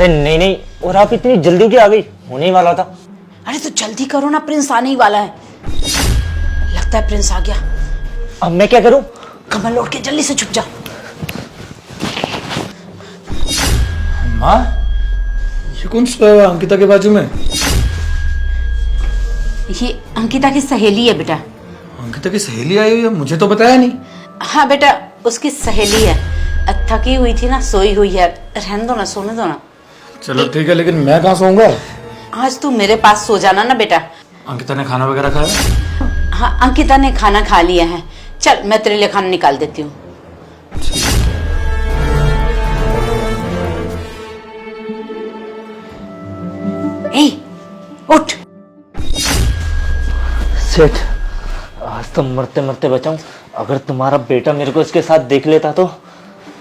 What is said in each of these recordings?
अरे नहीं नहीं, और आप इतनी जल्दी क्या आ गई? होने ही वाला था। अरे तो जल्दी करो ना, प्रिंस आने ही वाला है। लगता है प्रिंस आ गया। अब मैं क्या करूं? कमल लौट के जल्दी से छुप जा। माँ, ये कौन सा अंकिता के बाजू में? ये अंकिता की सहेली है बेटा। अंकिता की सहेली आई हुई है, मुझे तो बताया नहीं। हाँ बेटा, उसकी सहेली है। थकी हुई थी ना, सोई हुई है। रहने दो ना, सोने दो ना। चलो ठीक है, लेकिन मैं कहाँ सोऊंगा? आज तू मेरे पास सो जाना ना बेटा। अंकिता ने खाना वगैरह खाया? हाँ, अंकिता ने खाना खा लिया है। चल मैं तेरे लिए खाना निकाल देती हूँ। उठ। सेठ, आज तो मरते मरते बचाऊं। अगर तुम्हारा बेटा मेरे को इसके साथ देख लेता तो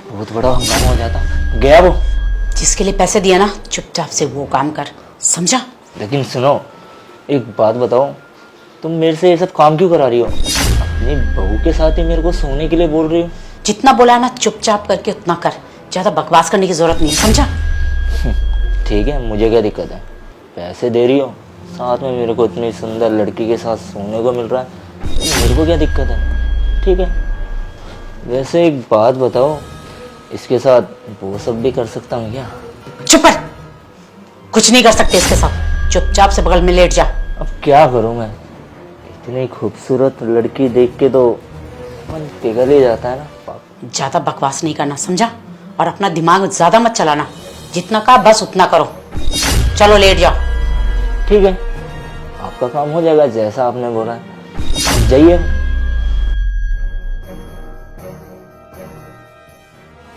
बहुत बड़ा हंगामा हो जाता। गया वो। जिसके लिए पैसे दिया ना, चुपचाप से वो काम कर, समझा? लेकिन सुनो, एक बात बताओ, तुम मेरे से ये सब काम क्यों करा रही हो? अपनी बहू के साथ ही मेरे को सोने के लिए बोल रही हो। जितना बोला है ना, चुपचाप करके उतना कर। ज्यादा बकवास करने की जरूरत नहीं है, समझा? ठीक है, मुझे क्या दिक्कत है? पैसे दे रही हो, साथ में मेरे को इतनी सुंदर लड़की के साथ सोने को मिल रहा है, मेरे को क्या दिक्कत है? ठीक है। वैसे एक बात बताओ, इसके साथ वो सब भी कर सकता हूँ क्या? चुप कर। कुछ नहीं कर सकते इसके साथ। चुपचाप से बगल में लेट जा। अब क्या करूँ मैं? इतनी खूबसूरत लड़की देख के तो मन पिघल ही जाता है ना। ज्यादा बकवास नहीं करना, समझा? और अपना दिमाग ज्यादा मत चलाना। जितना कहा बस उतना करो। चलो लेट जाओ। ठीक है, आपका काम हो जाएगा जैसा आपने बोला है। आप जाइए।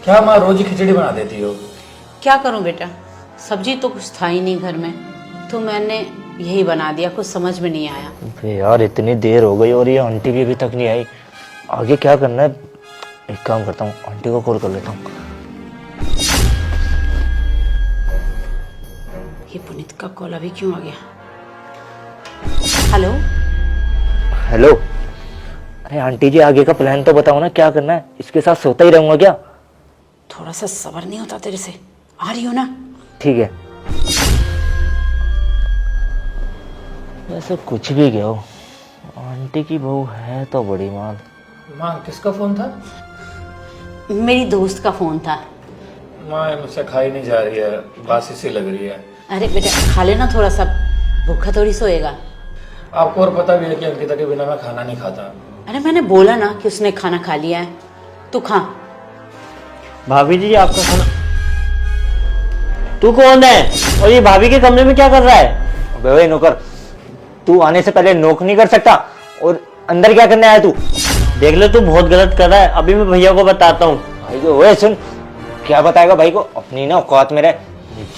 क्या माँ रोज ही खिचड़ी बना देती हो? क्या करूं बेटा, सब्जी तो कुछ था ही नहीं घर में, तो मैंने यही बना दिया। कुछ समझ में नहीं आया। अबे यार, इतनी देर हो गई और ये आंटी भी अभी तक नहीं आई। आगे क्या करना है? एक काम करता हूँ, आंटी को कॉल कर लेता हूँ। ये पुनीत का कॉल अभी क्यों आ गया? हेलो। हेलो। अरे आंटी जी, आगे का प्लान तो बताओ ना, क्या करना है? इसके साथ सोता ही रहूंगा क्या? थोड़ा सा सब्र नहीं होता तेरे से? आ रही हो ना? ठीक है। वैसे कुछ भी क्या हो, आंटी की बहू है तो बड़ी माल। माँ, किसका फोन था? मेरी दोस्त का फोन था। माँ, मुझसे खाई नहीं जा रही है, बासी सी लग रही है। अरे बेटा खा लेना थोड़ा सा, भूखा थोड़ी सोएगा। आपको और पता भी है कि अंकिता के बिना मैं खाना नहीं खाता। अरे मैंने बोला ना कि उसने खाना खा लिया है, तू खा। भाभी जी, आपका खाना। तू कौन है और ये भाभी के कमरे में क्या कर रहा है? अबे ओए नौकर, तू आने से पहले नोक नहीं कर सकता? और अंदर क्या करने आया तू? देख ले, तू बहुत गलत कर रहा है। अभी मैं भैया को बताता हूँ। भाई को ओए सुन, क्या बताएगा भाई को? अपनी ना औकात में रह।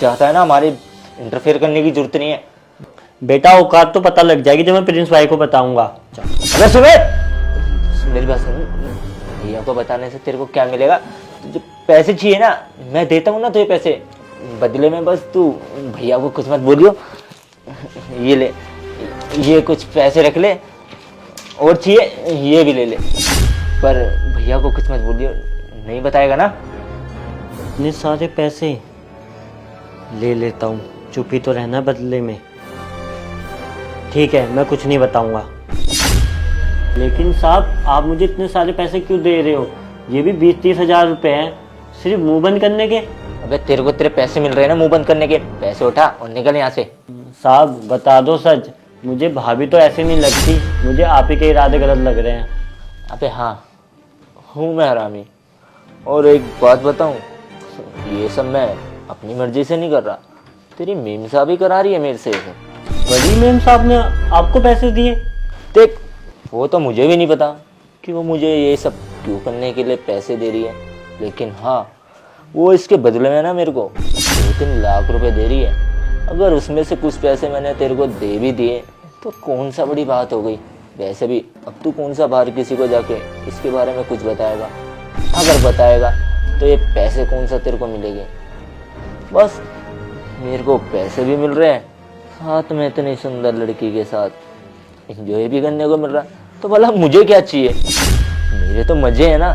चाहता है ना, हमारी इंटरफेयर करने की जरूरत नहीं है। बेटा औकात तो पता लग जाएगी जब मैं प्रिंस भाई को बताऊंगा। अबे सुन मेरी बात सुन। भैया को बताने से तेरे को क्या मिलेगा? जो पैसे चाहिए ना, मैं देता हूँ ना तुझे पैसे, बदले में बस तू भैया को कुछ मत बोलियो। ये ले, ये कुछ पैसे रख ले, और चाहिए ये भी ले ले, पर भैया को कुछ मत बोलियो। नहीं बताएगा ना? इतने सारे पैसे ले लेता हूँ, चुप ही तो रहना बदले में। ठीक है, मैं कुछ नहीं बताऊंगा। लेकिन साहब, आप मुझे इतने सारे पैसे क्यों दे रहे हो? ये भी 20-30 हजार रुपए हैं, सिर्फ मुंह बंद करने के। अबे तेरे को तेरे पैसे मिल रहे हैं ना मुंह बंद करने के। पैसे उठा और निकल यहाँ से। साहब बता दो सच, मुझे भाभी तो ऐसे नहीं लगती, मुझे आप ही के इरादे गलत लग रहे हैं। अबे हाँ, हूँ मैं हरामी। और एक बात बताऊं, ये सब मैं अपनी मर्जी से नहीं कर रहा, तेरी मीम साहब ही करा रही है मेरे से ये सब। बड़ी मेम साहब ने आपको पैसे दिए? देख, वो तो मुझे भी नहीं पता कि वो मुझे ये सब क्यों करने के लिए पैसे दे रही है, लेकिन हाँ, वो इसके बदले में ना मेरे को 2-3 लाख रुपए दे रही है। अगर उसमें से कुछ पैसे मैंने तेरे को दे भी दिए तो कौन सा बड़ी बात हो गई। वैसे भी अब तू कौन सा बाहर किसी को जाके इसके बारे में कुछ बताएगा? अगर बताएगा तो ये पैसे कौन सा तेरे को मिलेंगे? बस मेरे को पैसे भी मिल रहे हैं, साथ में इतनी सुंदर लड़की के साथ एंजॉय भी करने को मिल रहा है, तो भला मुझे क्या चाहिए? मेरे तो मजे है ना,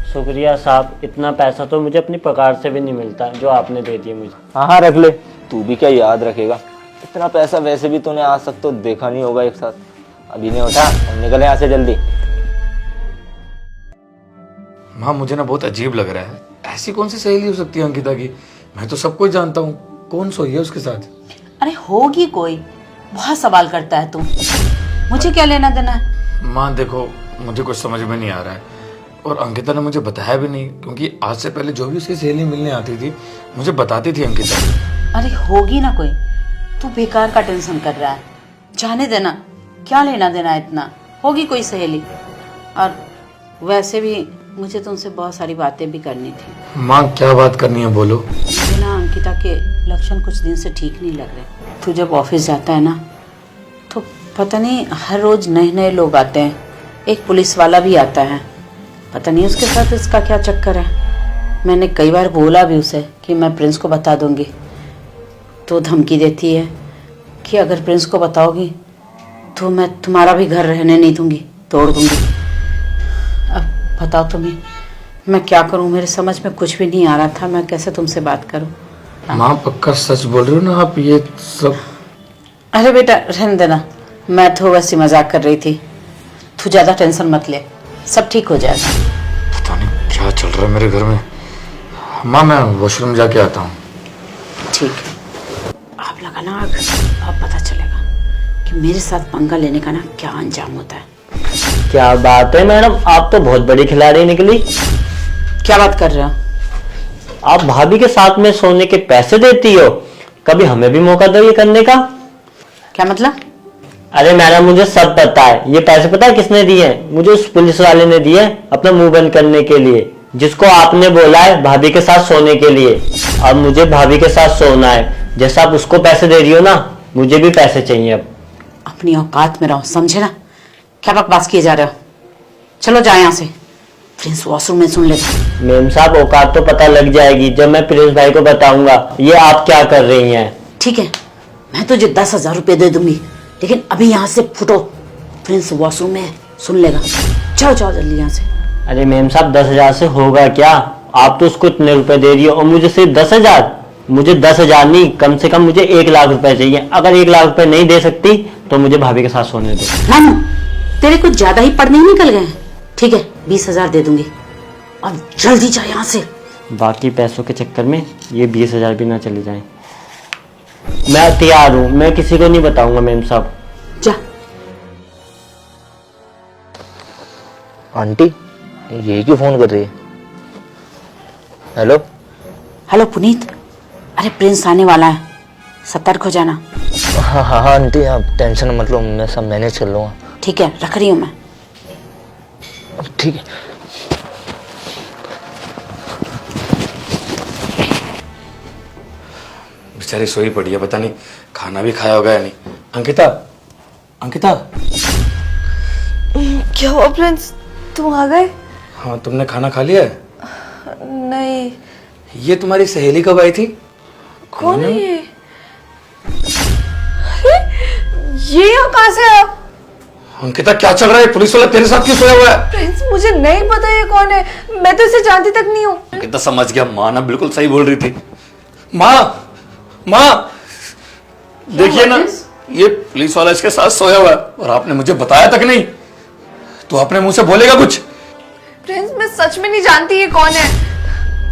शुक्रिया साहब, इतना पैसा तो मुझे अपनी पगार से भी नहीं मिलता जो आपने दे दिया मुझे। हाँ हाँ रख ले, तू भी क्या याद रखेगा, इतना पैसा वैसे भी तूने आज तक तो देखा नहीं होगा एक साथ। अभी नहीं उठा और निकल यहाँ से जल्दी। माँ मुझे ना बहुत अजीब लग रहा है, ऐसी कौन सी सहेली हो सकती है अंकिता की? मैं तो सबको ही जानता हूँ, कौन सोई है उसके साथ? अरे होगी कोई, बहुत सवाल करता है तू, मुझे क्या लेना देना है? माँ देखो, मुझे कुछ समझ में नहीं आ रहा है, और अंकिता ने मुझे बताया भी नहीं, क्योंकि आज से पहले जो भी उसकी सहेली मिलने आती थी मुझे बताती थी अंकिता। अरे होगी ना कोई, तू बेकार का टेंशन कर रहा है, जाने देना, क्या लेना देना है इतना, होगी कोई सहेली। और वैसे भी मुझे तुमसे बहुत सारी बातें भी करनी थी। माँ क्या बात करनी है, बोलो। मुझे ना अंकिता के लक्षण कुछ दिन से ठीक नहीं लग रहे। तू जब ऑफिस जाता है ना तो पता नहीं हर रोज नए नए लोग आते हैं, एक पुलिस वाला भी आता है, पता नहीं उसके साथ इसका क्या चक्कर है। मैंने कई बार बोला भी उसे कि मैं प्रिंस को बता दूंगी, तो धमकी देती है कि अगर प्रिंस को बताओगी तो मैं तुम्हारा भी घर रहने नहीं दूंगी, तोड़ दूंगी। अब बताओ तुम्हें मैं क्या करूं, मेरे समझ में कुछ भी नहीं आ रहा था, मैं कैसे तुमसे बात करूं। माँ पक्का सच बोल रही हो ना आप ये सब? अरे बेटा रहने देना, मैं तो वैसे मजाक कर रही थी, तू ज्यादा टेंशन मत ले, सब ठीक हो जाएगा। पता नहीं क्या चल रहा है मेरे घर में। माँ मैं वॉशरूम जाके आता हूँ। ठीक है, आप लगाना आग, अब पता चलेगा कि मेरे साथ पंगा लेने का ना क्या अंजाम होता है। क्या बात है मैडम, आप तो बहुत बड़ी खिलाड़ी निकली। क्या बात कर रहे हो? आप भाभी के साथ में सोने के पैसे देती हो, कभी हमें भी मौका दो ये करने का। क्या मतलब? अरे मैडम मुझे सब पता है, ये पैसे पता है किसने दिए हैं? मुझे उस पुलिस वाले ने दिए अपना मुंह बंद करने के लिए, जिसको आपने बोला है भाभी के साथ सोने के लिए। अब मुझे भाभी के साथ सोना है, जैसा आप उसको पैसे दे रही हो ना, मुझे भी पैसे चाहिए। अब अपनी औकात में रहो, समझे ना? क्या बकवास किए जा रहे हो? चलो जाओ यहाँ से, प्रिंस वॉशरूम में सुन लेगा। मेम साहब औकात तो पता लग जाएगी जब मैं प्रिंस भाई को बताऊंगा ये आप क्या कर रही हैं। ठीक है, मैं तुझे 10,000 रुपये दे दूंगी, लेकिन अभी यहाँ से फुटो, प्रिंस वॉशरूम में सुन लेगा। जाओ जाओ जल्दी यहाँ से। अरे मेम साहब 10,000 से होगा क्या? आप तो उसको इतने रुपए दे रही हो और मुझे सिर्फ 10,000। मुझे 10,000 नहीं, कम से कम मुझे 1,00,000 रुपए चाहिए। अगर 1,00,000 रुपए नहीं दे सकती तो मुझे भाभी के साथ सोने दो। नानू तेरे कुछ ज्यादा ही पढ़ने ही निकल गए हैं। ठीक है 20,000 दे दूंगी, और जल्दी जा यहाँ से। बाकी पैसों के चक्कर में ये 20,000 भी ना चले जाएं। मैं तैयार हूँ, मैं किसी को नहीं बताऊंगा मेम साहब। जा। आंटी ये क्यों फोन कर रही है? हेलो हेलो पुनीत, अरे प्रिंस आने वाला है, सतर्क हो जाना। हाँ हाँ हाँ आंटी आप टेंशन मत लो, मैं सब मैनेज कर लूँगा। ठीक है रख रही हूँ मैं। ठीक है। बेचारी सोई पड़ी है, पता नहीं खाना भी खाया होगा या नहीं। अंकिता, अंकिता। क्या हुआ प्रिंस, तुम आ गए? हाँ तुमने खाना खा लिया है? नहीं। ये तुम्हारी सहेली कब आई थी? कौन है ये? अरे ये यहाँ कहाँ से आया? अंकिता क्या चल रहा है? पुलिस वाला तेरे साथ क्यों सोया हुआ है? प्रिंस मुझे नहीं पता ये कौन है, मैं तो इसे जानती तक नहीं हूँ। अंकिता समझ गया, माँ ना बिल्कुल सही बोल रही थी। माँ माँ देखिए ना, ये पुलिस वाला इसके साथ सोया हुआ है और आपने मुझे बताया तक नहीं, तो अपने मुंह से बोलेगा कुछ? प्रिंस मैं सच में नहीं जानती ये कौन है।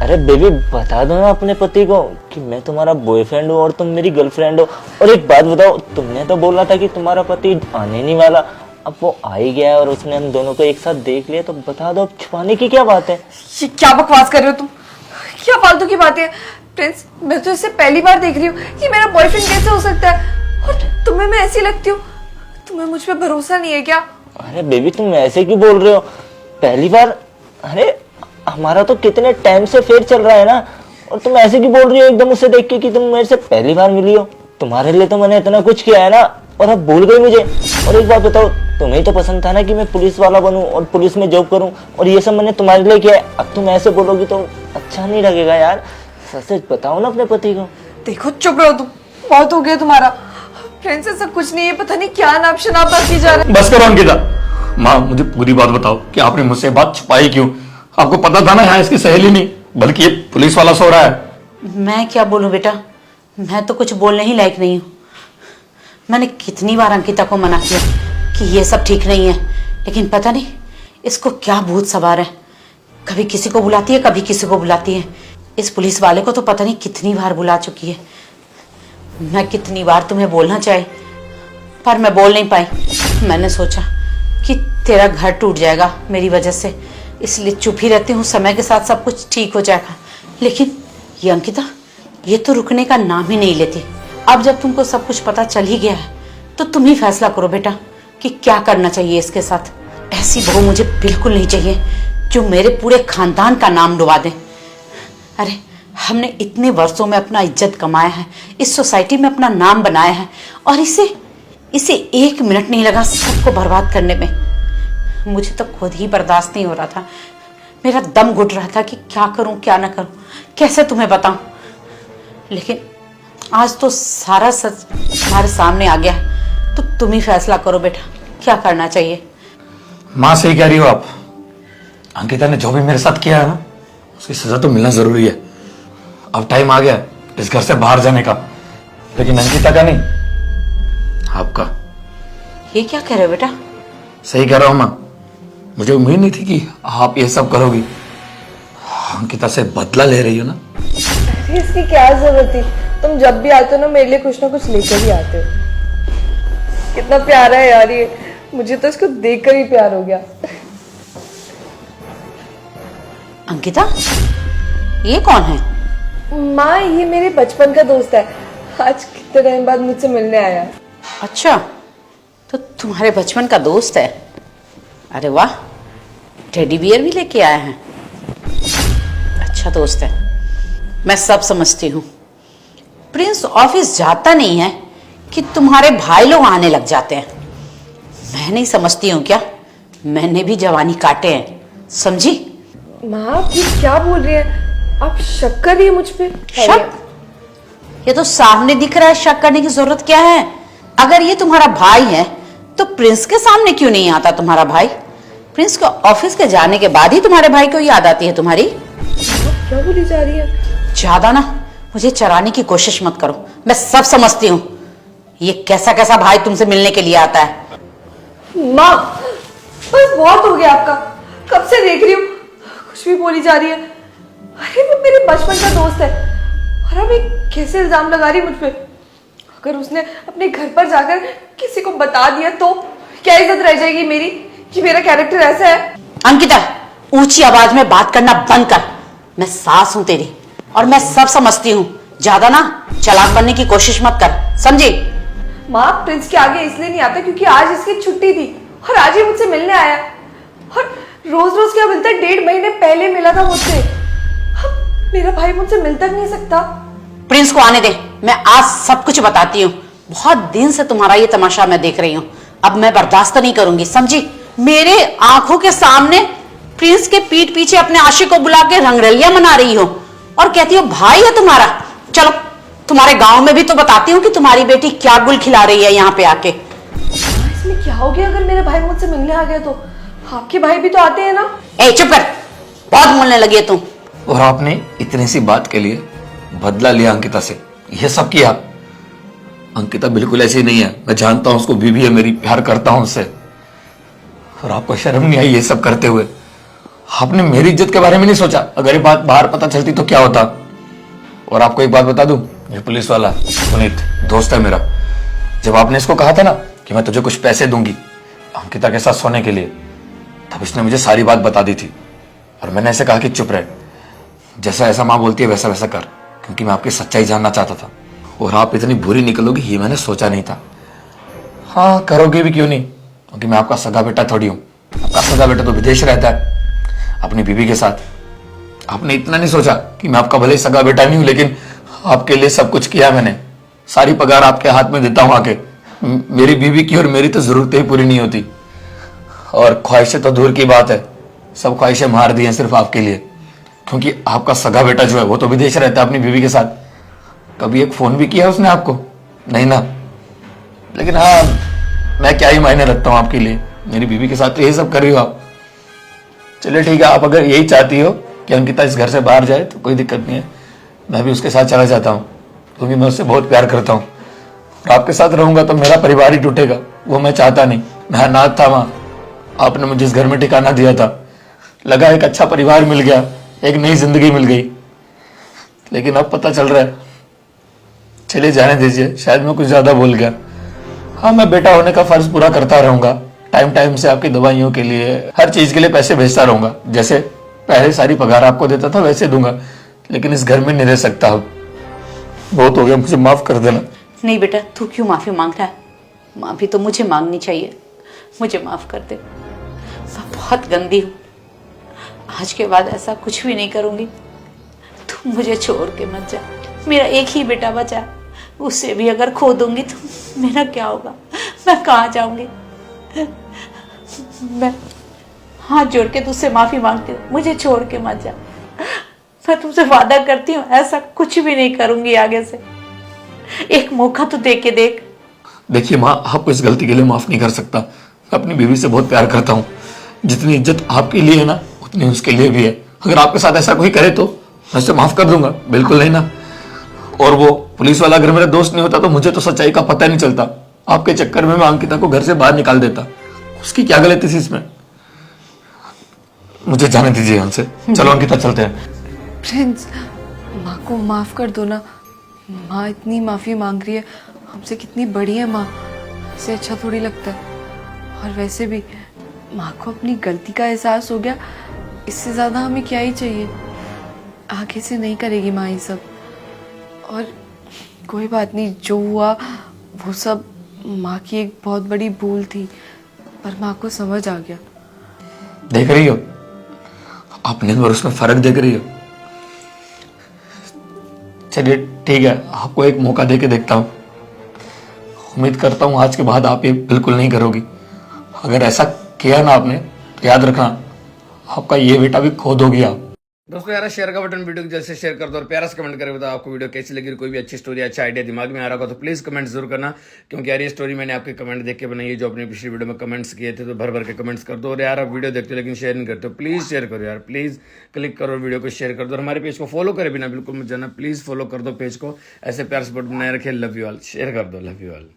अरे बेबी बता दो ना अपने पति को कि मैं तुम्हारा बॉयफ्रेंड हूँ और तुम मेरी गर्लफ्रेंड हो। और एक बात बताओ, तुमने तो बोला था कि तुम्हारा पति आने नहीं वाला, अब वो आ ही गया है और उसने हम दोनों को एक साथ देख लिया, तो बता दो, अब छुपाने की क्या बात है? ये क्या बकवास कर रहे हो तुम, क्या फालतू की बात है। प्रिंस मैं तो इसे पहली बार देख रही हूँ, ये मेरा बॉयफ्रेंड कैसे हो सकता है? और तुम्हें मैं ऐसी लगती हूँ, तुम्हें मुझ पर भरोसा नहीं है क्या? अरे बेबी तुम ऐसे क्यों बोल रहे हो? पहली बार? अरे हमारा तो कितने टाइम से फेर चल रहा है ना, और तुम ऐसे क्यों बोल रही हो एकदम उसे देख के कि तुम मेरे से पहली बार मिली हो? तुम्हारे लिए तो मैंने इतना कुछ किया है ना, और अब भूल गई मुझे। और एक बात बताओ, तुम्हें तो पसंद था ना कि मैं पुलिस वाला बनूं और पुलिस में जॉब करूं, और ये सब मैंने तुम्हारे लिए किया है। अब तुम ऐसे बोलोगी तो अच्छा नहीं लगेगा यार, सच बताओ ना अपने पति को। देखो चुप रहो तुम, बहुत हो गया तुम्हारा। प्रिंस ऐसा कुछ नहीं है, पता नहीं क्या नाप शनाप बाकी जा रहा है। बस करो अंकिता। माँ मुझे पूरी बात बताओ कि आपने मुझसे बात छुपाई क्यों? आपको पता था ना यहाँ इसकी सहेली नहीं बल्कि ये पुलिस वाला सो रहा है। मैं क्या बोलूं बेटा, मैं तो कुछ बोलने ही लायक नहीं हूँ। मैंने कितनी बार अंकिता को मना किया कि ये सब ठीक नहीं है, लेकिन पता नहीं इसको क्या भूत सवार है। कभी किसी को बुलाती है, कभी किसी को बुलाती है। इस पुलिस वाले को तो पता नहीं कितनी बार बुला चुकी है। मैं कितनी बार तुम्हें बोलना चाही, पर मैं बोल नहीं पाई। मैंने सोचा कि तेरा घर टूट जाएगा मेरी वजह से, इसलिए चुप ही रहती हूँ। समय के साथ सब कुछ ठीक हो जाएगा। लेकिन ये अंकिता, ये तो रुकने का नाम ही नहीं लेती। अब जब तुमको सब कुछ पता चल ही गया है तो तुम ही फैसला करो बेटा कि क्या करना चाहिए इसके साथ। ऐसी बहू मुझे बिल्कुल नहीं चाहिए जो मेरे पूरे खानदान का नाम डुबा दे। अरे हमने इतने वर्षों में अपना इज्जत कमाया है, इस सोसाइटी में अपना नाम बनाया है, और इसे 1 मिनट नहीं लगा सबको बर्बाद करने में। मुझे तो खुद ही बर्दाश्त नहीं हो रहा था। मेरा दम घुट रहा था कि क्या करूं क्या ना करूं, कैसे तुम्हें बताऊं। लेकिन आज तो सारा सच हमारे सामने आ गया है, तो तुम ही फैसला करो बेटा क्या करना चाहिए। माँ सही कह रही हो आप। अंकिता ने जो भी मेरे साथ किया है ना, उसकी सजा तो मिलना जरूरी है। अब टाइम आ गया इस घर से बाहर जाने का, लेकिन अंकिता का नहीं, आपका। ये क्या कह रहे हो बेटा? सही कह रहा हूं माँ। मुझे उम्मीद नहीं थी कि आप ये सब करोगी। अंकिता से बदला ले रही हो ना। अरे इसकी क्या जरूरत थी? तुम जब भी आते हो ना मेरे लिए कुछ ना कुछ लेकर ही आते हो। कितना प्यारा है यार ये, मुझे तो इसको देखकर ही प्यार हो गया। अंकिता, ये कौन है? माँ ये मेरे बचपन का दोस्त है, आज कितने टाइम बाद मुझसे मिलने आया। अच्छा, तो तुम्हारे बचपन का दोस्त है। अरे वाह, टेडी बियर भी लेके आया है। अच्छा दोस्त है। मैं सब समझती हूँ। प्रिंस ऑफिस जाता नहीं है कि तुम्हारे भाई लोग आने लग जाते हैं। मैं नहीं समझती हूँ क्या? मैंने भी जवानी काटे हैं, समझी? माँ आप ये क्या बोल रही हैं? आप शक कर रही है मुझ पे? शक? ये तो सामने दिख रहा है, शक करने की जरूरत क्या है? अगर ये तुम्हारा भाई है तो प्रिंस के सामने क्यों नहीं आता तुम्हारा भाई? प्रिंस को ऑफिस के जाने के बाद ही तुम्हारे भाई को याद आती है तुम्हारी। क्या बोली जा रही है? ज्यादा ना मुझे चराने की कोशिश मत करो, मैं सब समझती हूँ। ये कैसा कैसा भाई तुमसे मिलने के लिए आता है। माँ बस बहुत हो गया आपका, कब से देख रही हूँ कुछ भी बोली जा रही है। अरे वो मेरे बचपन का दोस्त है, और अब ये कैसे इल्जाम लगा रही है मुझ पे? अगर उसने अपने घर पर जाकर किसी को बता दिया तो क्या इज्जत रह जाएगी मेरी कि मेरा कैरेक्टर ऐसा है? अंकिता, ऊंची आवाज में बात करना बंद कर। मैं सास हूं तेरी और मैं सब समझती हूँ। ज्यादा ना चालाक बनने की कोशिश मत कर, समझी? माँ प्रिंस के आगे इसलिए नहीं आता क्योंकि आज इसकी छुट्टी थी और आज ही मुझसे मिलने आया, और रोज रोज क्या मिलता है? 1.5 महीने पहले मिला था मुझसे। अब मेरा भाई मुझसे मिल तक नहीं सकता। प्रिंस को आने दे, मैं आज सब कुछ बताती हूँ। बहुत दिन से तुम्हारा ये तमाशा मैं देख रही हूँ, अब मैं बर्दाश्त नहीं करूंगी, समझी? मेरे आंखों के सामने प्रिंस के पीठ पीछे अपने आशिक को बुला के रंगरलियां मना रही हो और कहती हो भाई है तुम्हारा। चलो तुम्हारे गांव में भी तो बताती हूँ कि तुम्हारी बेटी क्या गुल खिला रही है यहाँ पे आके। इसमें क्या हो गया? अगर मेरे भाई मुझसे मिलने आ गया तो आपके भाई भी तो आते हैं ना। ए चुप कर, बहुत बोलने लगी है तुम। और आपने इतनी सी बात के लिए बदला लिया अंकिता से, यह सब किया। अंकिता बिल्कुल ऐसी नहीं है, मैं जानता हूं उसको बीवी है मेरी, प्यार करता हूं उससे। और आपको शर्म नहीं आई ये सब करते हुए? आपने मेरी इज्जत के बारे में नहीं सोचा? अगर ये बात बाहर पता चलती तो क्या होता? और आपको एक बात बता दूं, ये पुलिस वाला पुनीत दोस्त है मेरा। जब आपने इसको कहा था ना कि मैं तुझे कुछ पैसे दूंगी अंकिता के साथ सोने के लिए, तब इसने मुझे सारी बात बता दी थी। और मैंने ऐसे कहा कि चुप रहे, जैसा ऐसा माँ बोलती है वैसा वैसा कर, क्योंकि मैं आपकी सच्चाई जानना चाहता था। और आप इतनी बुरी निकलोगी ये मैंने सोचा नहीं था। हाँ करोगे भी क्यों नहीं, क्योंकि मैं आपका सगा बेटा थोड़ी हूँ। आपका सगा बेटा तो विदेश रहता है अपनी बीवी के साथ। आपने इतना नहीं सोचा कि मैं आपका भले ही सगा बेटा नहीं हूं, लेकिन आपके लिए सब कुछ किया मैंने। सारी पगार आपके हाथ में देता हूं आके। मेरी बीवी की और मेरी तो जरूरतें ही पूरी नहीं होती, और ख्वाहिशें तो दूर की बात है, सब ख्वाहिशें मार दी हैं सिर्फ आपके लिए। क्योंकि आपका सगा बेटा जो है वो तो विदेश रहता है अपनी बीवी के साथ। कभी एक फोन भी किया उसने आपको? नहीं ना। लेकिन हाँ, मैं क्या ही मायने रखता हूं आपके लिए, मेरी बीवी के साथ तो ये सब कर रही हो आप। चलिए ठीक है, आप अगर यही चाहती हो कि अंकिता इस घर से बाहर जाए तो कोई दिक्कत नहीं है, मैं भी उसके साथ चला जाता हूँ, क्योंकि मैं उससे बहुत प्यार करता हूँ। और आपके साथ रहूंगा तो मेरा परिवार ही टूटेगा, वो मैं चाहता नहीं। मैं अनाथ था वहाँ, आपने मुझे इस घर में ठिकाना दिया था, लगा एक अच्छा परिवार मिल गया, एक नई जिंदगी मिल गई, लेकिन अब पता चल रहा है। चलिए जाने दीजिए, शायद मैं कुछ ज्यादा बोल गया। हाँ, मैं बेटा होने का फर्ज पूरा करता रहूंगा, टाइम टाइम से आपकी दवाइयों के लिए, हर चीज के लिए पैसे भेजता रहूंगा। जैसे पहले सारी पगार आपको देता था वैसे दूंगा, लेकिन इस घर में नहीं रह सकता। अब बहुत हो गया, मुझे माफ कर देना। नहीं बेटा, तू क्यों माफी मांग रहा है? माफी तो मुझे मांगनी चाहिए। मुझे माफ कर दे, मैं बहुत गंदी हूँ। आज के बाद ऐसा कुछ भी नहीं करूंगी। तू मुझे छोड़ के मत जा। मेरा एक ही बेटा बचा है, उसे भी अगर खो दूंगी तो मेरा क्या होगा? मैं कहाँ जाऊंगी? मैं हाथ जोड़ के तुझसे माफी मांगती हूँ, मुझे छोड़ के मत जा। मैं तुमसे वादा करती हूँ ऐसा कुछ भी नहीं करूंगी आगे से। एक मौका तो दे के देख। देखिए माँ, आपको इस गलती के लिए माफ नहीं कर सकता। मैं अपनी बीवी से बहुत प्यार करता हूँ, जितनी इज्जत आपके लिए है ना उतनी उसके लिए भी है। अगर आपके साथ ऐसा कोई करे तो मैं उसे माफ कर दूंगा, बिल्कुल नहीं ना। और वो पुलिस वाला अगर मेरा दोस्त नहीं होता तो मुझे तो सच्चाई का पता नहीं चलता। आपके चक्कर में मैं अंकिता को घर से बाहर निकाल देता। उसकी क्या गलती थी इसमें? मुझे जाने दीजिए हमसे। चलो अंकिता, चलते हैं। प्रिंस, माँ को माफ कर दो ना। माँ इतनी माफी मांग रही है, हमसे कितनी बड़ी है माँ, इससे अच्छा थोड़ी लगता है। और वैसे भी माँ को अपनी गलती का एहसास हो गया, इससे ज्यादा हमें क्या ही चाहिए। आगे से नहीं करेगी माँ ये सब। और कोई बात नहीं, जो हुआ वो सब माँ की एक बहुत बड़ी भूल थी, पर माँ को समझ आ गया। देख रही हो, अपने और उसमें फर्क देख रही हो। चलिए ठीक है, आपको एक मौका दे के देखता हूँ। उम्मीद करता हूँ आज के बाद आप ये बिल्कुल नहीं करोगी। अगर ऐसा किया ना आपने तो याद रखना, आपका ये बेटा भी खो दोगी आप। दोस्तों यार, शेयर का बटन वीडियो को जल्द से शेयर कर दो और प्यारा से कमेंट करके बताओ आपको वीडियो कैसी लगी। कोई भी अच्छी स्टोरी, अच्छा आइडिया दिमाग में आ रहा होगा तो प्लीज कमेंट जरूर करना, क्योंकि यार ये स्टोरी मैंने आपके कमेंट देख के बनाई है, जो अपने पिछली वीडियो में कमेंट्स किए थे। तो भर भर के कमेंट्स कर दो। और यार आप वीडियो देखते हो लेकिन शेयर नहीं करते हो, प्लीज शेयर करो यार, प्लीज क्लिक करो वीडियो को शेयर कर दो। और हमारे पेज को फॉलो करे बिना बिल्कुल मत जाना, प्लीज फॉलो कर दो पेज को। ऐसे प्यार सपोर्ट बनाए रखे। लव यू ऑल, शेयर कर दो। Love you all.